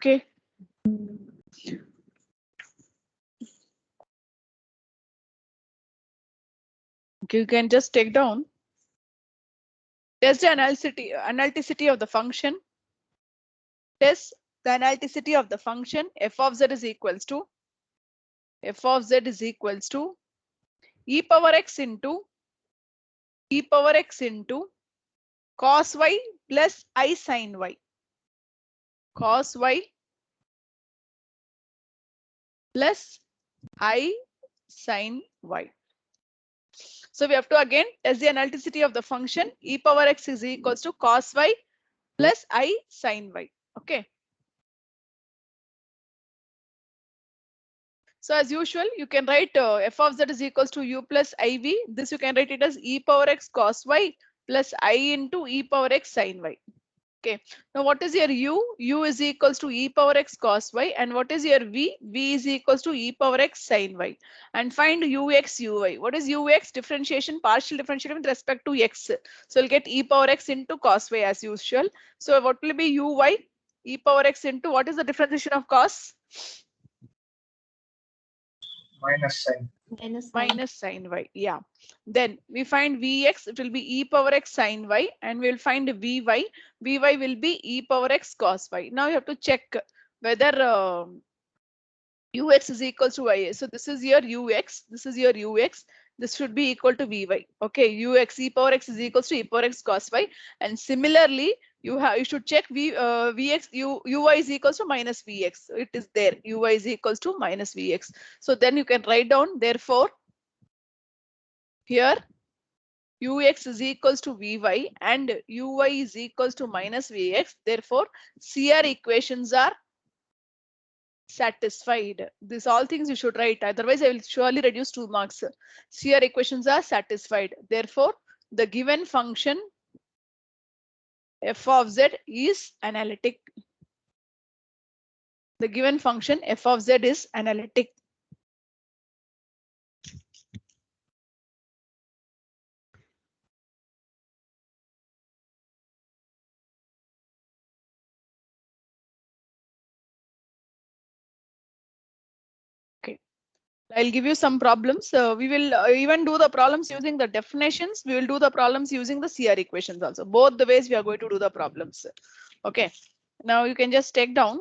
Okay. You can just take down. Test the analyticity of the function. Test the analyticity of the function f of z is equals to e power x into cos y plus I sin y. Cos y plus I sin y. So we have to again test the analyticity of the function e power x is equals to cos y plus I sin y. Okay. So as usual, you can write f of z is equals to u plus iv. This you can write it as e power x cos y plus I into e power x sin y. Okay. Now what is your u? U is equals to e power x cos y, and what is your v? V is equals to e power x sin y. And find ux uy. What is ux? Differentiation, partial differentiation with respect to x. So we'll get e power x into cos y as usual. So what will be uy? E power x into what is the differentiation of cos? Minus sin y. Yeah. Then we find vx, it will be e power x sin y, and we'll find vy. Vy will be e power x cos y. Now you have to check whether ux is equals to y. So this is your ux, this is your ux. This should be equal to vy. Okay, ux e power x is equals to e power x cos y. And similarly, you should check vx uy is equals to minus vx. So it is there. Uy is equals to minus vx. So then you can write down, therefore, here ux is equals to vy and uy is equals to minus vx. Therefore, CR equations are satisfied. These all things you should write. Otherwise, I will surely reduce 2 marks. CR equations are satisfied. Therefore, the given function f of z is analytic. The given function f of z is analytic. I'll give you some problems. We will even do the problems using the definitions. We will do the problems using the CR equations also. Both the ways we are going to do the problems. Okay. Now you can just take down.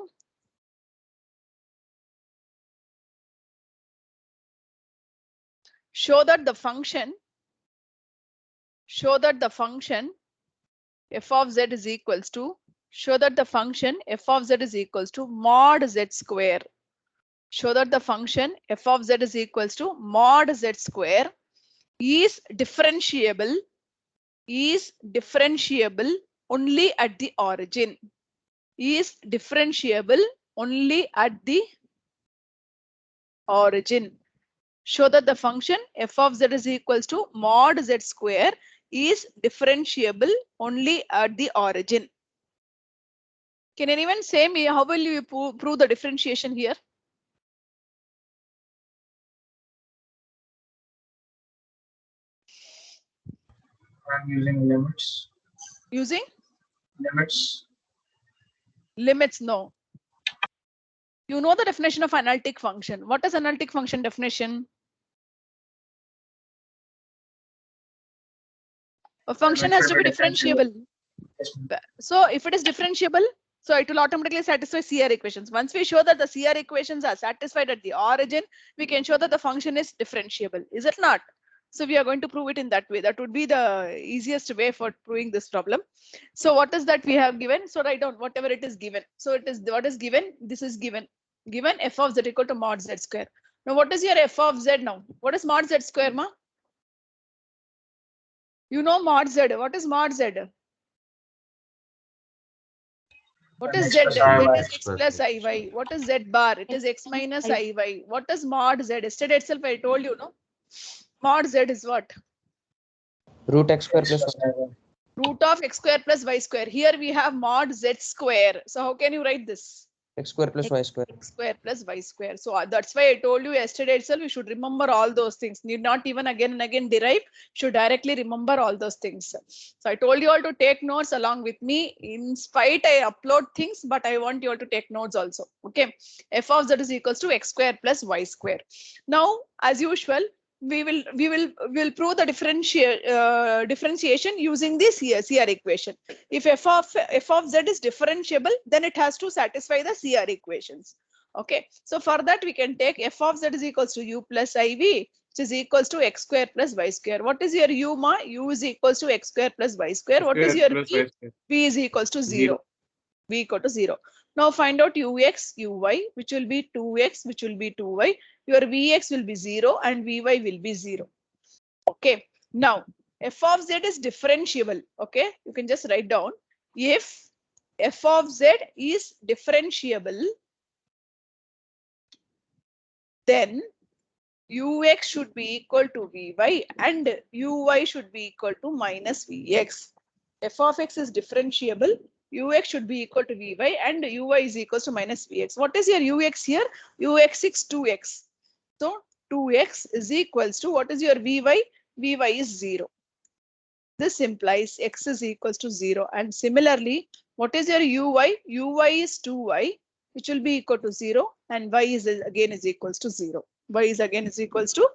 Show that the function f of z is equals to mod z square. Show that the function f of z is equals to mod z square is differentiable only at the origin. Is differentiable only at the origin. Show that the function f of z is equals to mod z square is differentiable only at the origin. Can anyone say me how will you prove the differentiation here? I'm using limits. Using Limits. Limits, no. You know the definition of analytic function. What is analytic function definition? A function has to be differentiable. So if it is differentiable, so it will automatically satisfy CR equations. Once we show that the CR equations are satisfied at the origin, we can show that the function is differentiable. Is it not? So we are going to prove it in that way. That would be the easiest way for proving this problem. So what is that we have given? So write down whatever it is given. So it is what is given. This is given. Given f of z equal to mod z square. Now what is your f of z now? What is mod z square, ma? You know mod z. What is mod z? What is z? Z is x plus iy. What is z bar? It is x minus iy. What is mod z? Yesterday itself I told you, no? Mod z is what? Root x square plus y. Root of x square plus y square. Here we have mod z square. So how can you write this? X square plus Y square. X square plus Y square. So that's why I told you yesterday itself, you should remember all those things. Need not even again and again derive, should directly remember all those things. So I told you all to take notes along with me. In spite I upload things, but I want you all to take notes also. Okay. F of z is equals to X square plus Y square. Now, as usual, we'll prove the differentiation using this CR equation. If f of z is differentiable, then it has to satisfy the CR equations. Okay, so for that we can take f of z is equals to u plus iv, which is equals to X square plus Y square. What is your u, ma? U is equals to X square plus Y square. What is your v? V is equals to 0. V equal to 0. Now find out ux, uy, which will be 2x, which will be 2y. Your vx will be 0 and vy will be 0. Okay. Now f of z is differentiable. Okay. You can just write down, if f of z is differentiable, then ux should be equal to vy and uy should be equal to minus vx. F of x is differentiable, ux should be equal to vy and uy is equal to minus vx. What is your ux here? Ux is 2x. So 2x is equals to, what is your vy? Vy is 0. This implies x is equals to 0. And similarly, what is your uy? Uy is 2y, which will be equal to 0, and y is again is equals to 0. Y is again is equals to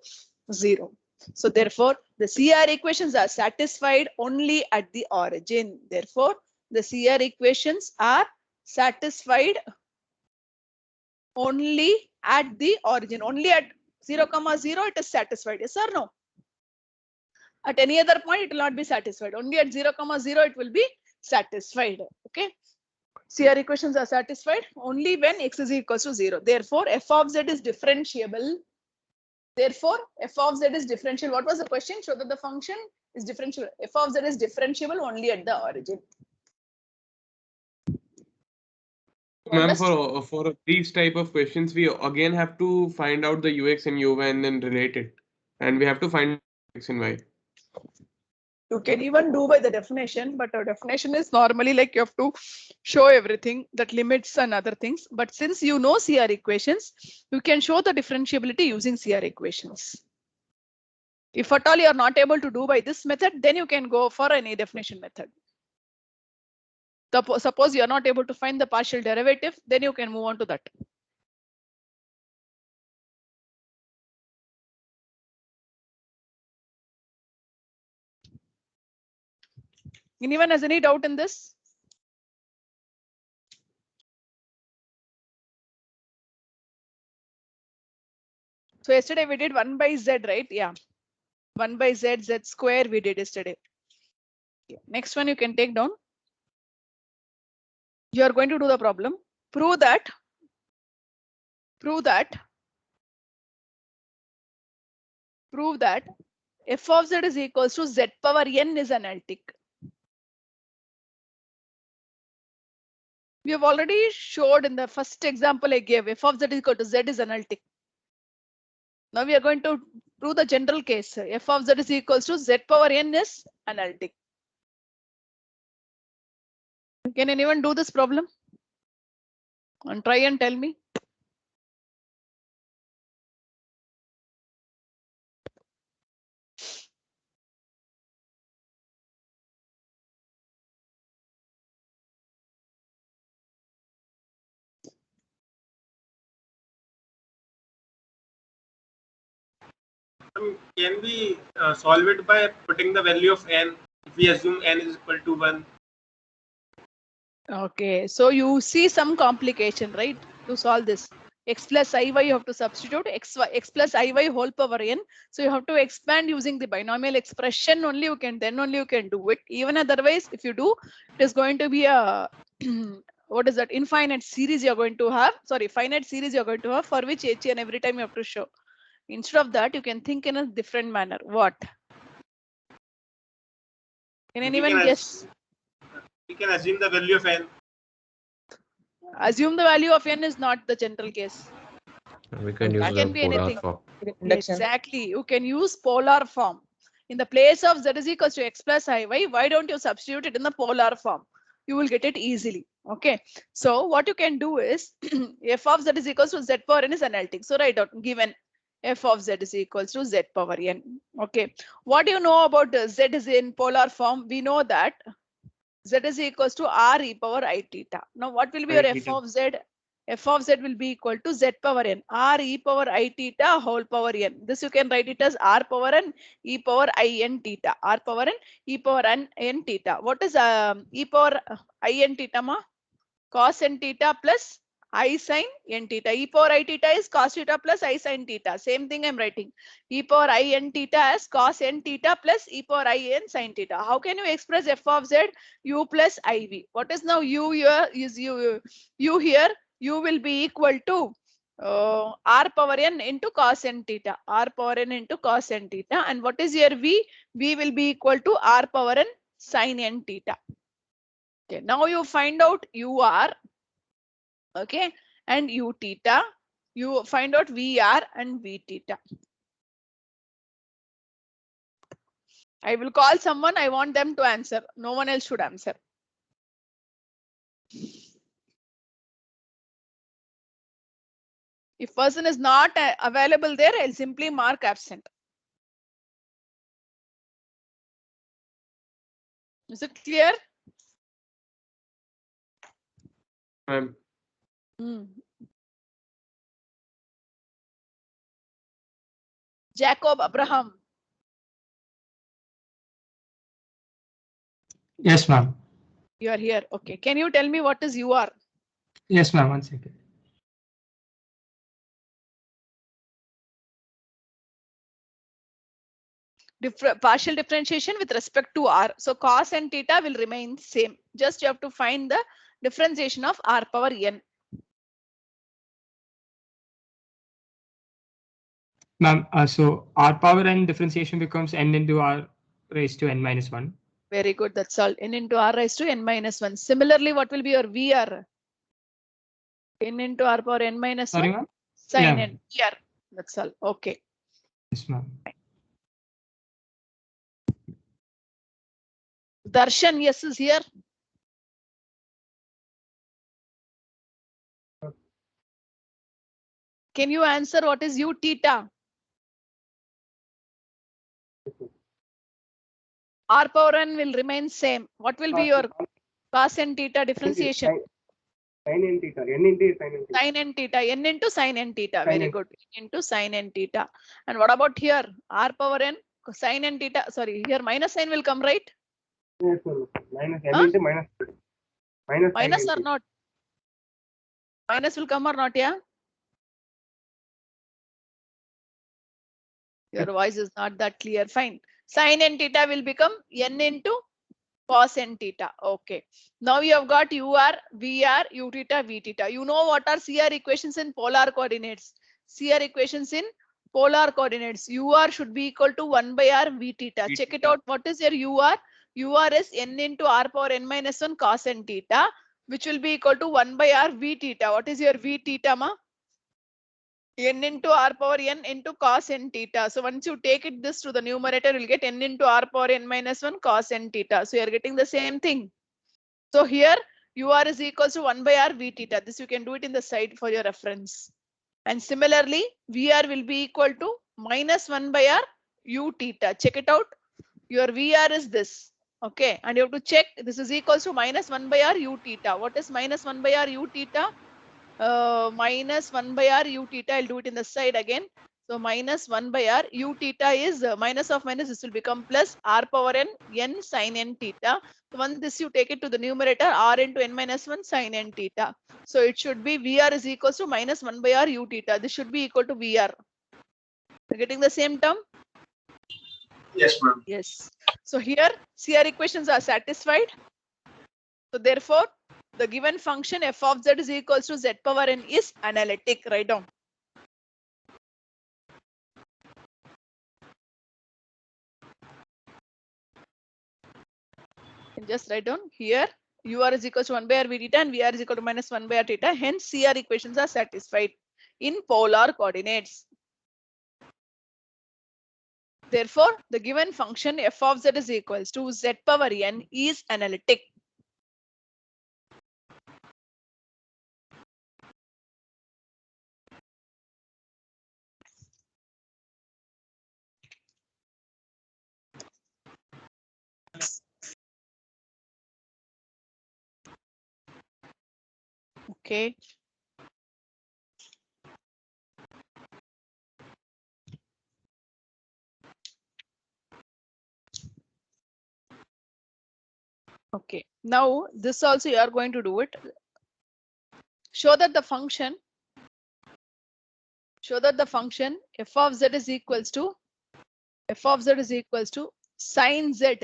0. So therefore, the CR equations are satisfied only at the origin. Therefore, the CR equations are satisfied only at the origin. Only at 0, 0 it is satisfied. Yes or no? At any other point, it will not be satisfied. Only at 0, 0 it will be satisfied. Okay. CR equations are satisfied only when x is equals to 0. Therefore, f of z is differentiable. Therefore, f of z is differentiable. What was the question? Show that the function is differentiable. F of z is differentiable only at the origin. Ma'am, for these type of questions, we again have to find out the ux and uy and then relate it. And we have to find x and y. You can even do by the definition, but our definition is normally like you have to show everything, that limits and other things. But since you know CR equations, you can show the differentiability using CR equations. If at all you are not able to do by this method, then you can go for any definition method. Suppose you are not able to find the partial derivative, then you can move on to that. Anyone has any doubt in this? So yesterday we did 1 by z, right? Yeah. 1 by z, z square we did yesterday. Okay. Next one you can take down. You are going to do the problem. Prove that f of z is equals to z power n is analytic. We have already showed in the first example I gave, f of z is equal to z is analytic. Now we are going to prove the general case. F of z is equals to z power n is analytic. Can anyone do this problem? And try and tell me. Can we solve it by putting the value of n? If we assume n is equal to 1. Okay, so you see some complication, right? To solve this, x plus iy you have to substitute x plus iy whole power n. So you have to expand using the binomial expression only. Then only you can do it. Even otherwise, if you do, it is going to be a what is that? Infinite series you're going to have. Sorry, finite series you're going to have, for which HN every time you have to show. Instead of that, you can think in a different manner. What? Can anyone guess? We can assume the value of n. Assume the value of n is not the general case. We can use the polar form. Exactly. You can use polar form. In the place of z is equals to x plus iy, why don't you substitute it in the polar form? you will get it easily. Okay, so what you can do is f of z is equals to z power n is analytic. So write out given f of z is equals to z power n. Okay, what do you know about z is in polar form? We know that z is equals to r e power I theta. Now what will be your f of z? F of z will be equal to z power n, r e power I theta whole power n. This you can write it as r power n e power I n theta, r power n e power n theta. What is e power I n theta ma? Cos n theta plus I sin n theta. E power I theta is cos theta plus I sin theta. Same thing I'm writing. E power I n theta as cos n theta plus e power I n sin theta. How can you express f of z? U plus iv. What is now u here? Is u here? U will be equal to r power n into cos n theta. R power n into cos n theta. And what is your v? V will be equal to r power n sin n theta. Okay, now you find out UR, okay, and U theta. You find out VR and V theta. I will call someone. I want them to answer. No one else should answer. If person is not available there, I'll simply mark absent. Is it clear? Jacob Abraham. Yes, ma'am. You are here. Okay. Can you tell me what is UR? Yes, ma'am. 1 second. Partial differentiation with respect to r. So cos and theta will remain same. Just you have to find the differentiation of r power n. Ma'am, so r power n differentiation becomes n into r raised to n minus 1. Very good. That's all. N into r raised to n minus 1. Similarly, what will be your VR? N into r power n minus 1. Sorry, ma'am? Sin Yeah. n. VR. That's all. Okay. Yes, ma'am. Darshan, yes, is here. Can you answer what is u theta? R power n will remain same. What will be your cos n theta differentiation? Sin n theta, n into sin n theta. Sin n theta, n into sin n theta. Sin Very n. good. N into sin n theta. And what about here? R power n sin n theta. Sorry, here minus sign will come, right? Yes, ma'am. Minus n Huh? into minus. Minus sin Minus n or theta. not? Minus will come or not, yeah? Your voice is not that clear. Fine. Sin n theta will become n into cos n theta. Okay. Now you have got UR, VR, U theta, V theta. You know what are CR equations in polar coordinates? CR equations in polar coordinates. UR should be equal to 1 by R V theta. V Check it theta. out. What is your UR? UR is n into R power n minus 1 cos n theta, which will be equal to 1 by R V theta. What is your V theta, ma? N into r power n into cos n theta. So once you take it this to the numerator, you'll get n into r power n minus 1 cos n theta. So you're getting the same thing. So here UR is equals to 1 by r V theta. This you can do it in the side for your reference. And similarly, VR will be equal to minus 1 by r U theta. Check it out. Your VR is this. Okay. And you have to check this is equals to minus 1 by r U theta. What is minus 1 by r U theta? Minus 1 by r U theta. I'll do it in the side again. So minus 1 by r U theta is minus of minus. This will become plus r power n sin n theta. So once this you take it to the numerator, r into n minus 1 sin n theta. So it should be VR is equals to minus 1 by r U theta. This should be equal to VR. You're getting the same term? Yes, ma'am. Yes. So here CR equations are satisfied. So therefore, the given function f of z is equals to z power n is analytic. Write down. And just write down here UR is equals to 1 by r V theta and VR is equal to minus 1 by r theta. Hence CR equations are satisfied in polar coordinates. Therefore, the given function f of z is equals to z power n is analytic. Okay. Okay. Now this also you are going to do it. Show that the function f of z is equals to sine z.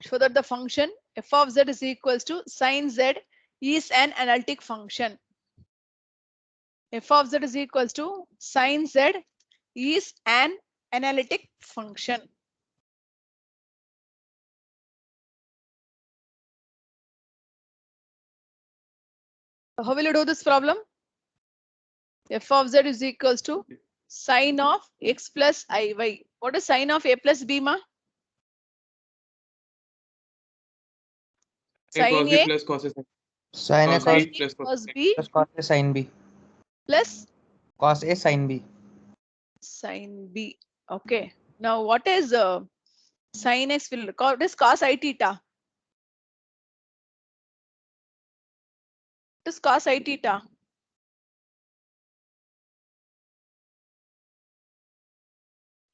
Show that the function f of z is equals to sine z is an analytic function. F of z is equals to sine z is an analytic function. How will you do this problem? F of z is equals to sine of x plus iy. What is sine of a plus b, ma? Sine a plus cos A Sin A cos cos B plus cos b plus cos A sin B. plus Cos A sin B. sine b. Okay. Now what is sine x will what is cos I theta? What is cos I theta?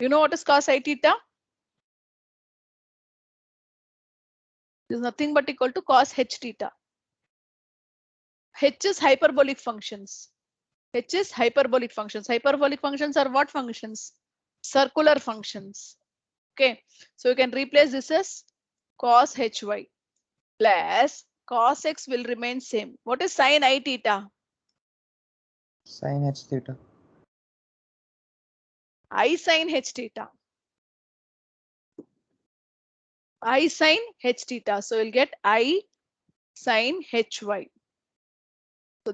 You know what is cos I theta? It is nothing but equal to cos h theta. H is hyperbolic functions. H is hyperbolic functions. Hyperbolic functions are what functions? Circular functions. Okay, so you can replace this as cos hy plus cos x will remain same. What is sin I theta? Sin H theta. I sin h theta. I sin h theta. So you'll get I sin hy. So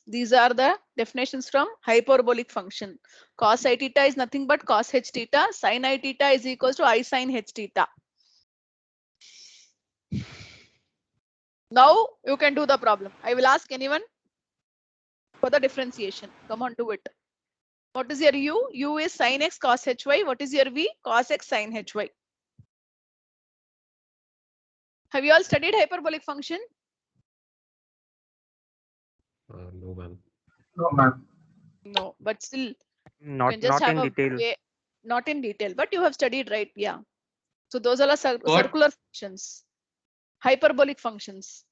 these are the definitions from hyperbolic function. Cos I theta is nothing but cos h theta. Sin I theta is equals to I sin h theta. Now you can do the problem. I will ask anyone for the differentiation. Come on, do it. What is your u? U is sin x cos hy. What is your v? Cos x sin hy. Have you all studied hyperbolic function? No, ma'am. No, ma'am. No, but still you Not can just have in a detail. way, not in detail, but you have studied, right? Yeah. So those are What? circular functions, hyperbolic functions.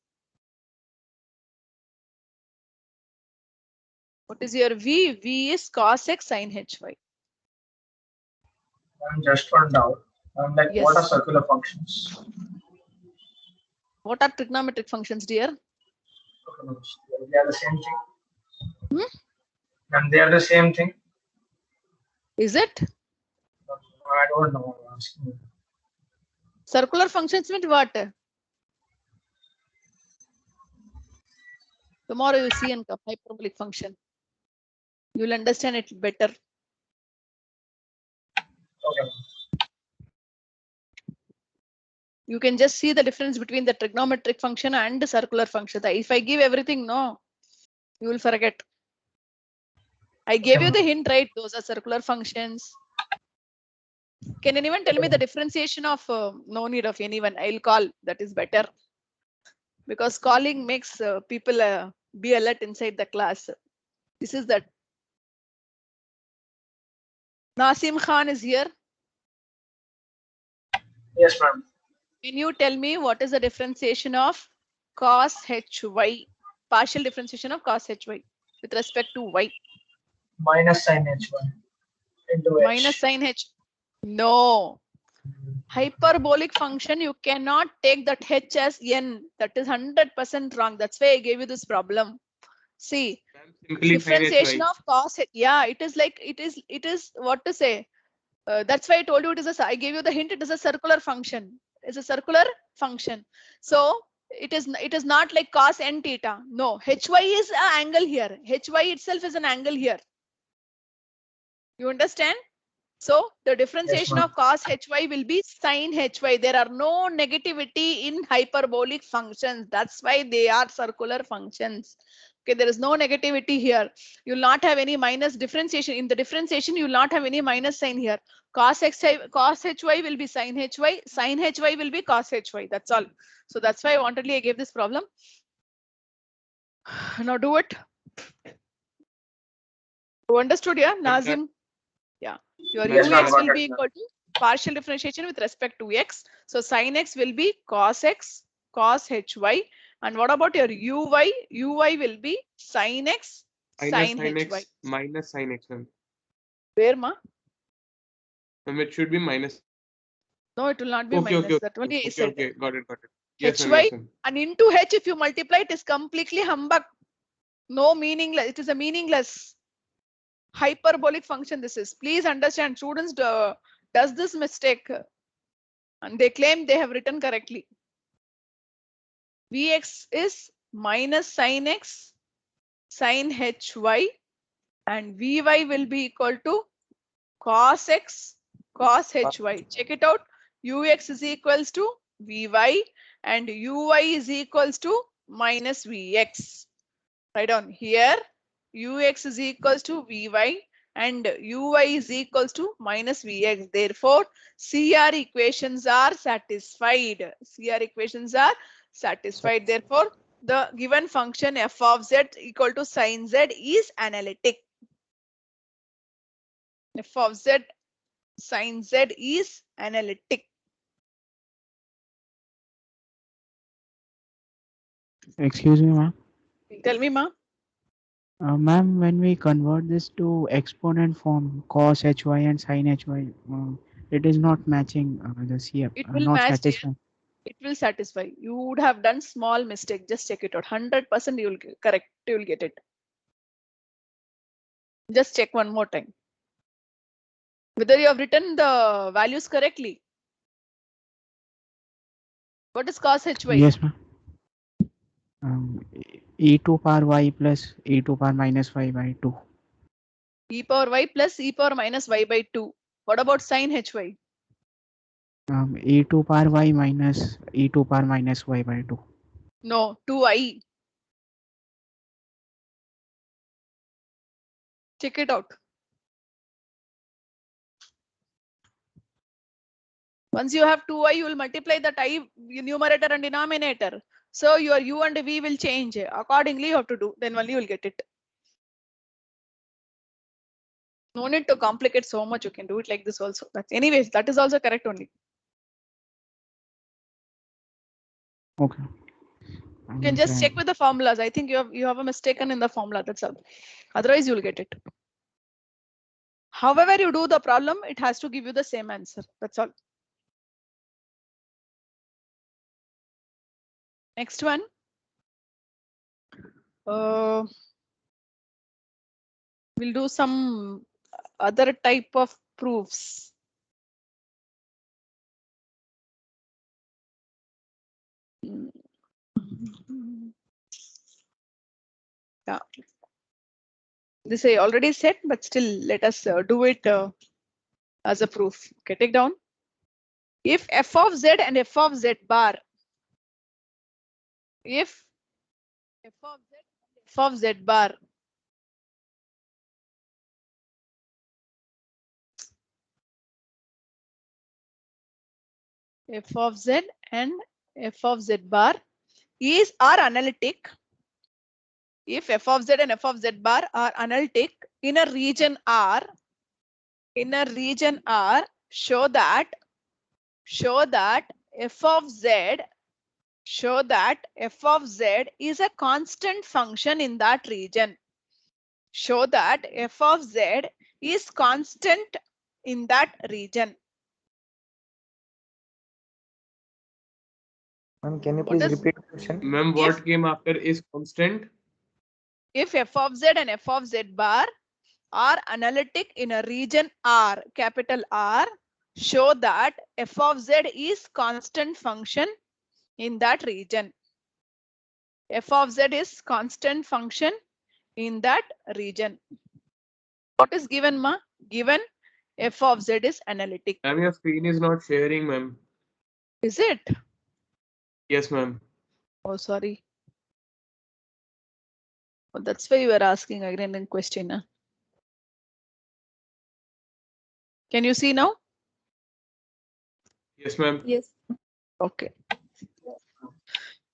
What is your v? V is cos x sin hy. I'm just one doubt. I'm like, what are Yes. circular functions? What are trigonometric functions, dear? Okay, no, they are the same thing. Hmm? And they are the same thing. Is it? I don't know. I'm asking you. Circular functions means what? Tomorrow you see in hyperbolic function. You will understand it better. Okay. You can just see the difference between the trigonometric function and the circular function. If I give everything, no, you will forget. I gave you the hint, right? Those are circular functions. Can anyone tell me the differentiation of no need of anyone? I'll call. That is better. Because calling makes people be alert inside the class. This is that. Nasim Khan is here. Yes, ma'am. Can you tell me what is the differentiation of cos hy? Partial differentiation of cos hy with respect to y. Minus sin h1 into h. Minus sin h. No. Hyperbolic function, you cannot take that h as n. That is 100% wrong. That's why I gave you this problem. See, Simply differentiation sin hy. of cos h. Yeah, it is like it is what to say. That's why I told you it is I gave you the hint. It is a circular function. It's a circular function. So it is not like cos n theta. No, hy is an angle here. Hy itself is an angle here. You understand? So the differentiation ma'am. of cos hy will be sin hy. There are no negativity in hyperbolic functions. That's why they are circular functions. Okay, there is no negativity here. You will not have any minus differentiation. In the differentiation, you will not have any minus sign here. Cos hy will be sin hy. Sin hy will be cos hy. That's all. So that's why I gave this problem. Now do it. You understood, yeah, Nazim? Yeah. Your Yes, ma'am, ux got will it, be ma'am. equal to partial differentiation with respect to x. So sin x will be cos x, cos hy. And what about your uy? Uy will be sin x, minus sin sin hy. x minus sin x, ma'am. Where, ma? It should be minus. No, it will not be Okay, minus. okay, That only I okay, said. okay, got it, got it. Yes, ma'am, Hy yes, ma'am. and into h, if you multiply, it is completely humbug. No meaningless. It is a meaningless hyperbolic function. This is. Please understand, students does this mistake, and they claim they have written correctly. Vx is minus sin x sin hy, and Vy will be equal to cos x cos hy. Check it out. Ux is equals to Vy and Uy is equals to minus Vx. Write down here. Ux is equals to Vy and Uy is equals to minus Vx. Therefore, CR equations are satisfied. CR equations are satisfied. Therefore, the given function f of z equal to sin z is analytic. F of z sin z is analytic. Excuse me, ma'am. Tell me, ma. Ma'am, when we convert this to exponent form, cos hy and sin hy, it is not matching the CF, It will not match. satisfying. It will satisfy. You would have done small mistake. Just check it out. 100% you will correct. You will get it. Just check one more time. Whether you have written the values correctly. What is cos hy? Yes, ma'am. E to power y plus e to power minus y by 2. E power y plus e power minus y by 2. What about sin hy? E to power y minus e to power minus y by 2. No, 2i. Check it out. Once you have 2i, you will multiply that I numerator and denominator. So your u and v will change. Accordingly, you have to do. Then only you will get it. No need to complicate so much. You can do it like this also. That's anyways, that is also correct only. Okay. You can just check with the formulas. I think you have a mistaken in the formula. That's all. Otherwise, you will get it. However you do the problem, it has to give you the same answer. That's all. Next one. We'll do some other type of proofs. Yeah. This I already said, but still let us do it as a proof. Okay, take down. If f of z and f of z bar, if f of z and f of z bar f of z and f of z bar are analytic. If f of z and f of z bar are analytic in a region R, show that f of z is a constant function in that region. Show that f of z is constant in that region. Ma'am, can you What please is- repeat the question? Ma'am, what came after is constant? If f of z and f of z bar are analytic in a region R, capital R, show that f of z is constant function in that region. F of z is constant function in that region. What is given, ma? Given f of z is analytic. Ma'am, your screen is not sharing, ma'am. Is it? Yes, ma'am. Oh, sorry. Well, that's why you were asking again in question. Huh? Can you see now? Yes, ma'am. Yes. Okay.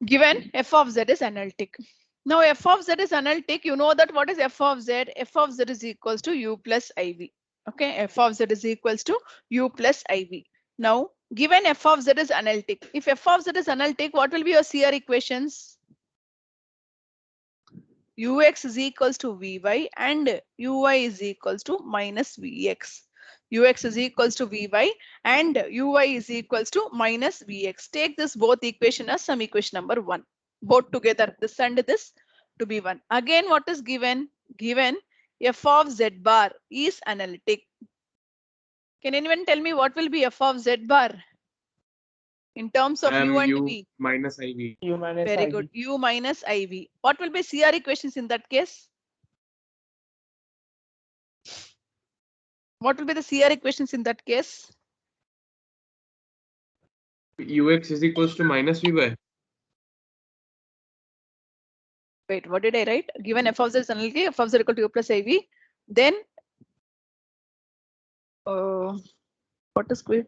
Given f of z is analytic. Now f of z is analytic. You know that what is f of z? F of z is equals to u plus iv. Okay, f of z is equals to u plus iv. Now, given f of z is analytic, if f of z is analytic, what will be your CR equations? Ux is equals to vy and uy is equals to minus vx. Ux is equals to vy and uy is equals to minus vx. Take this both equation as some equation number 1. Both together, this and this to be 1. Again, what is given? Given f of z bar is analytic. Can anyone tell me what will be f of z bar in terms of u and v? minus iv. U minus Very IV. good. U minus iv. What will be CR equations in that case? What will be the CR equations in that case? Ux is equals to minus vy. Wait, what did I write? Given f of z is analytic, f of z equal to u plus iv, then what is squared?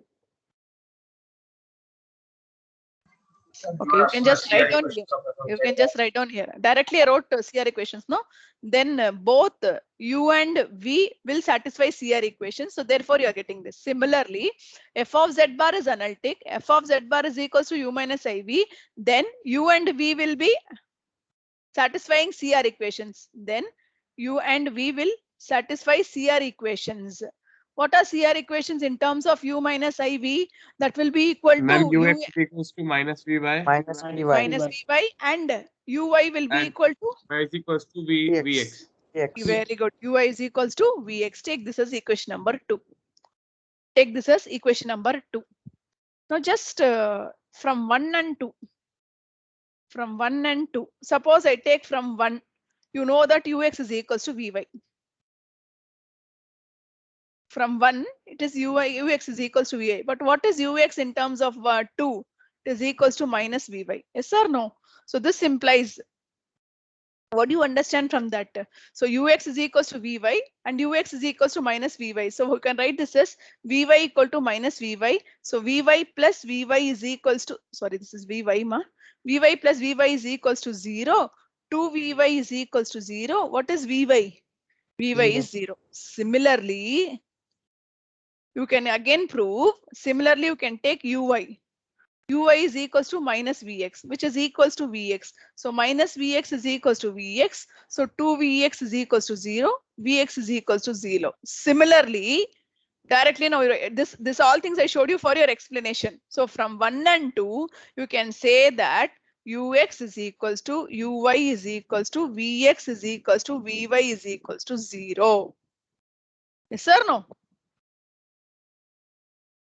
Okay, you can just write down here. You can just write down here. Directly I wrote CR equations, no? Then both u and v will satisfy CR equations. So therefore you are getting this. Similarly, f of z bar is analytic. F of z bar is equals to u minus iv. Then u and v will be satisfying CR equations. Then u and v will satisfy CR equations. What are CR equations in terms of u minus iv? That will be equal Ma'am, to ux is equals to minus vy. Minus vy. minus vy and uy will be And equal to y is equals to vx. X. very good. Ui is equals to vx. Take this as equation number 2. Take this as equation number 2. Now just from 1 and 2. From 1 and 2. Suppose I take from 1. You know that ux is equals to vy. From 1, it is ux is equals to vi. But what is ux in terms of 2? It is equals to minus vy. Yes or no? So this implies, what do you understand from that? So ux is equals to vy and ux is equals to minus vy. So we can write this as vy equal to minus vy. So vy plus vy is equals to, sorry, this is vy ma. Vy plus vy is equals to 0. 2vy is equals to 0. What is vy? Vy is 0. Similarly, you can again prove, similarly you can take uy. Uy is equals to minus vx, which is equals to vx. So minus vx is equals to vx. So 2vx is equals to 0. Vx is equals to 0. Similarly, directly now this all things I showed you for your explanation. So from 1 and 2, you can say that ux is equals to uy is equals to vx is equals to vy is equals to 0. Yes or no?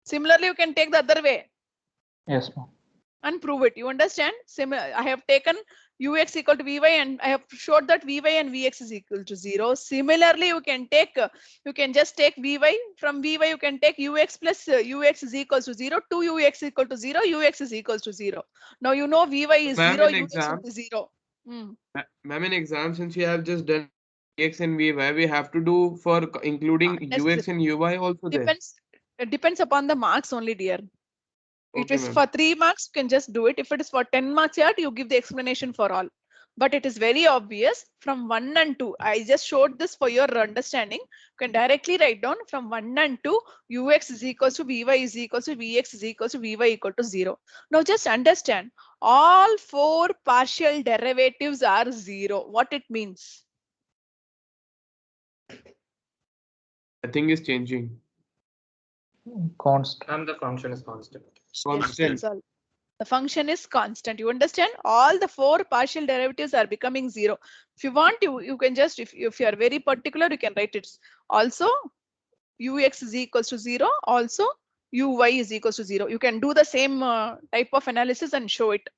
Similarly, you can take the other way. Yes, ma'am. And prove it. You understand? I have taken ux equal to vy and I have showed that vy and vx is equal to 0. Similarly, you can take, you can just take vy. From vy, you can take ux plus ux is equals to 0. 2ux equal to 0. Ux is equals to 0. Now you know vy is Ma'am, 0. in Ux exam- will be 0. Ma'am, in exam, since we have just done x and vy, we have to do for including ux and uy also there. Depends upon the marks only, dear. If Okay, it's ma'am. for 3 marks, you can just do it. If it is for 10 marks, you give the explanation for all. But it is very obvious from 1 and 2. I just showed this for your understanding. You can directly write down from 1 and 2, ux is equals to vy is equals to vx is equals to vy equal to 0. Now just understand, all 4 partial derivatives are 0. What it means? Nothing is changing. Constant. And the function is constant. Constant. That's all. The function is constant. You understand? All the 4 partial derivatives are becoming 0. If you want, you can just, if you are very particular, you can write it. Also, ux is equals to 0. Also, uy is equals to 0. You can do the same type of analysis and show it.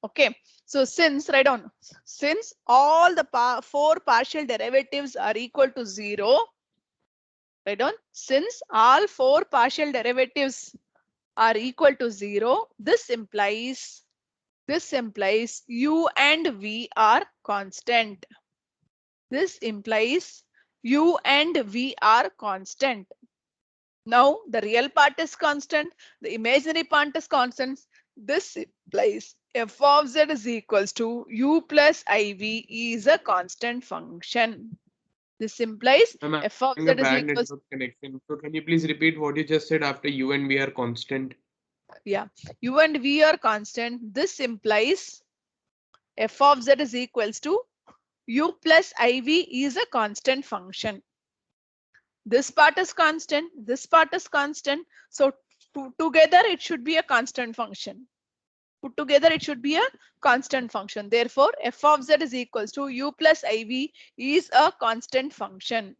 Okay. So since, write down, since all the 4 partial derivatives are equal to 0, write down, since all 4 partial derivatives are equal to 0, this implies u and v are constant. This implies u and v are constant. Now the real part is constant, the imaginary part is constant. This implies f of z is equals to u plus iv is a constant function. This implies I'm f of having z a is bad equals network connection. So can you please repeat what you just said after u and v are constant? yeah, u and v are constant. This implies f of z is equals to u plus iv is a constant function. This part is constant, this part is constant. So together it should be a constant function. Put together it should be a constant function. Therefore, f of z is equals to u plus iv is a constant function.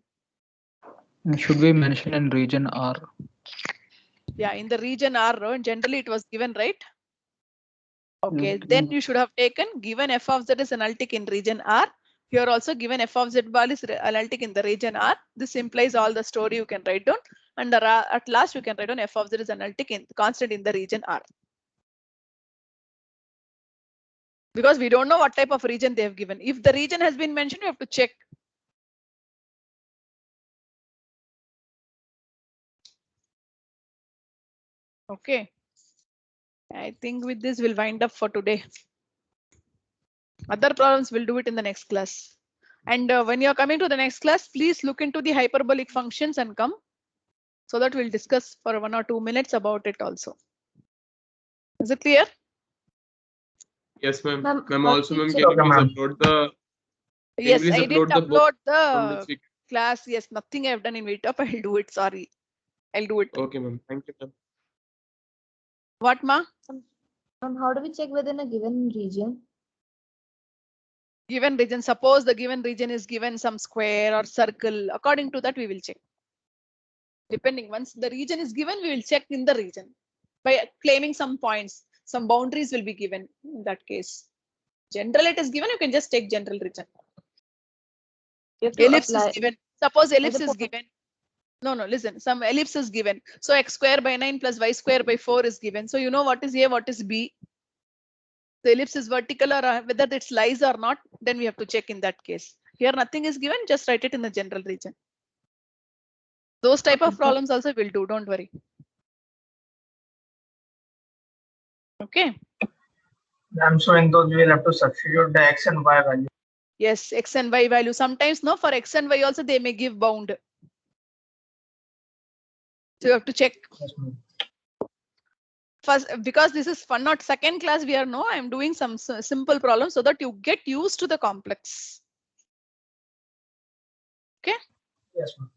Should we mention in region R? Yeah, in the region R, generally it was given, right? Okay, Yes. then you should have taken given f of z is analytic in region R. Here also given f of z bar is analytic in the region R. This implies all the story you can write down. And at last you can write down f of z is analytic in constant in the region R. Because we don't know what type of region they have given. If the region has been mentioned, you have to check. Okay. I think with this we'll wind up for today. Other problems we'll do it in the next class. And when you're coming to the next class, please look into the hyperbolic functions and come, so that we'll discuss for 1 or 2 minutes about it also. Is it clear? Yes, ma'am. Ma'am, Ma'am, what also, ma'am, teacher- can you Okay, please ma'am. upload the Yes, please I didn't upload the book upload from the which we... class. Yes, nothing I've done in Meetup. I'll do it. Sorry. I'll do it. Okay, ma'am. Thank you, ma'am. What, ma? How do we check within a given region? Given region. Suppose the given region is given some square or circle. According to that, we will check. Depending, once the region is given, we will check in the region by claiming some points. Some boundaries will be given in that case. General it is given, you can just take general region. You have to Ellipse apply. is given. Suppose ellipse the is point. given. No, listen, some ellipse is given. So x square by 9 plus y square by 4 is given. So you know what is A, what is B. The ellipse is vertical or whether it lies or not, then we have to check in that case. Here nothing is given, just write it in the general region. Those type of problems also we'll do, don't worry. Okay. I'm so in those we'll have to substitute the x and y value. Yes, x and y value. Sometimes no, for x and y also they may give bound. So you have to check. Yes, ma'am. First, because this is fun, not second class, we are no, I'm doing some simple problems so that you get used to the complex. Okay. Yes, ma'am.